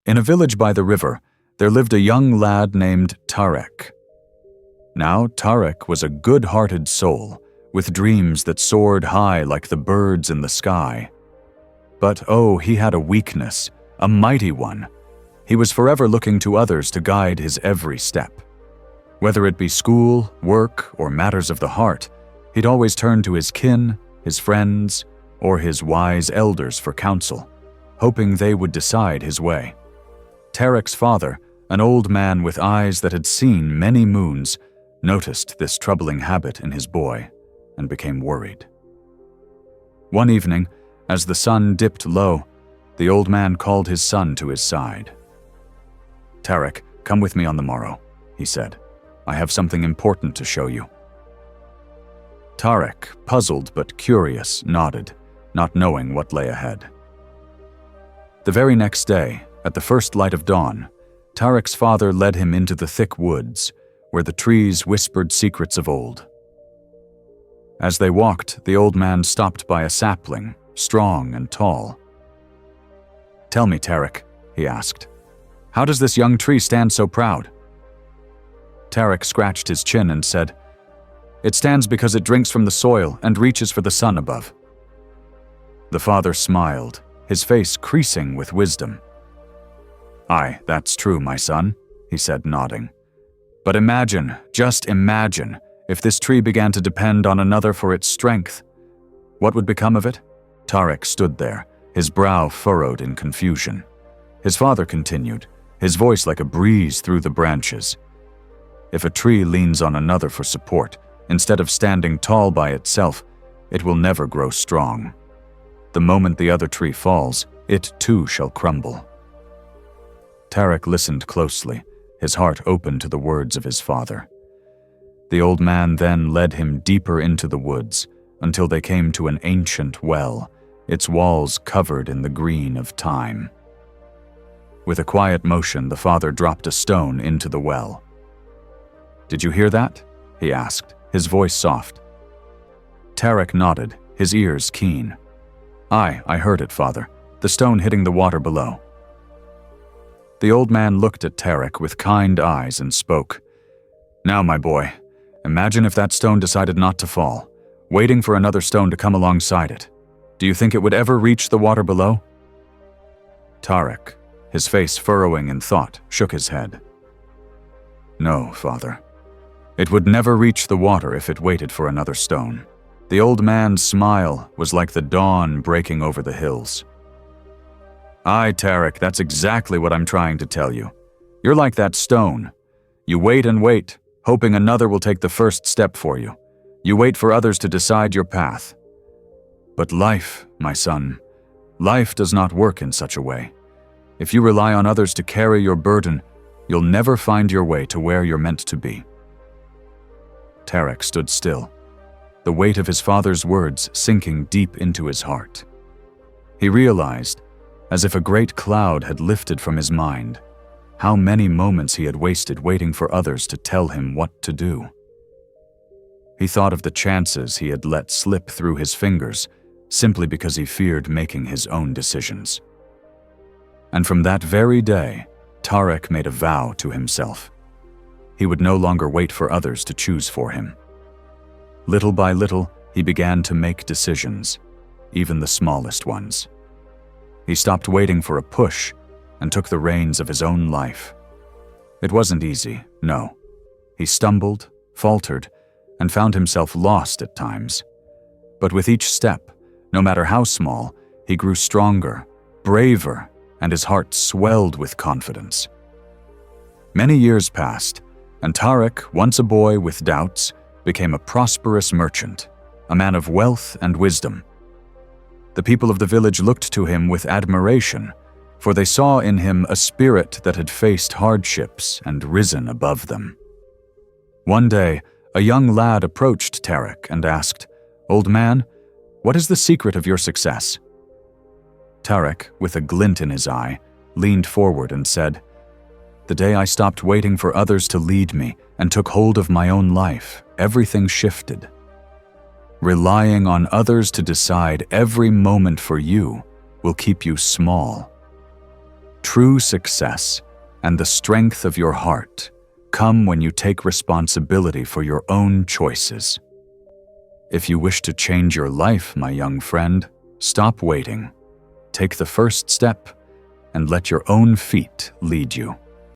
In a village by the river, there lived a young lad named Tarek. Now, Tarek was a good-hearted soul, with dreams that soared high like the birds in the sky. But oh, he had a weakness, a mighty one. He was forever looking to others to guide his every step. Whether it be school, work, or matters of the heart, he'd always turn to his kin, his friends, or his wise elders for counsel, hoping they would decide his way. Tarek's father, an old man with eyes that had seen many moons, noticed this troubling habit in his boy and became worried. One evening, as the sun dipped low, the old man called his son to his side. "Tarek, come with me on the morrow," he said. "I have something important to show you." Tarek, puzzled but curious, nodded, not knowing what lay ahead. The very next day, at the first light of dawn, Tarek's father led him into the thick woods, where the trees whispered secrets of old. As they walked, the old man stopped by a sapling, strong and tall. "Tell me, Tarek," he asked, "how does this young tree stand so proud?" Tarek scratched his chin and said, "It stands because it drinks from the soil and reaches for the sun above." The father smiled, his face creasing with wisdom. "Aye, that's true, my son," he said, nodding. "But imagine, just imagine, if this tree began to depend on another for its strength. What would become of it?" Tarek stood there, his brow furrowed in confusion. His father continued, his voice like a breeze through the branches. "If a tree leans on another for support, instead of standing tall by itself, it will never grow strong. The moment the other tree falls, it too shall crumble." Tarek listened closely, his heart open to the words of his father. The old man then led him deeper into the woods until they came to an ancient well, its walls covered in the green of time. With a quiet motion, the father dropped a stone into the well. "Did you hear that?" he asked, his voice soft. Tarek nodded, his ears keen. "Aye, I heard it, father, the stone hitting the water below." The old man looked at Tarek with kind eyes and spoke. "Now, my boy, imagine if that stone decided not to fall, waiting for another stone to come alongside it. Do you think it would ever reach the water below?" Tarek, his face furrowing in thought, shook his head. "No, father. It would never reach the water if it waited for another stone." The old man's smile was like the dawn breaking over the hills. "Aye, Tarek, that's exactly what I'm trying to tell you. You're like that stone. You wait and wait, hoping another will take the first step for you. You wait for others to decide your path. But life, my son, life does not work in such a way. If you rely on others to carry your burden, you'll never find your way to where you're meant to be." Tarek stood still, the weight of his father's words sinking deep into his heart. He realized, as if a great cloud had lifted from his mind, how many moments he had wasted waiting for others to tell him what to do. He thought of the chances he had let slip through his fingers simply because he feared making his own decisions. And from that very day, Tarek made a vow to himself. He would no longer wait for others to choose for him. Little by little, he began to make decisions, even the smallest ones. He stopped waiting for a push and took the reins of his own life. It wasn't easy, no. He stumbled, faltered, and found himself lost at times. But with each step, no matter how small, he grew stronger, braver, and his heart swelled with confidence. Many years passed, and Tarek, once a boy with doubts, became a prosperous merchant, a man of wealth and wisdom. The people of the village looked to him with admiration, for they saw in him a spirit that had faced hardships and risen above them. One day, a young lad approached Tarek and asked, "Old man, what is the secret of your success?" Tarek, with a glint in his eye, leaned forward and said, "The day I stopped waiting for others to lead me and took hold of my own life, everything shifted. Relying on others to decide every moment for you will keep you small. True success and the strength of your heart come when you take responsibility for your own choices. If you wish to change your life, my young friend, stop waiting. Take the first step and let your own feet lead you.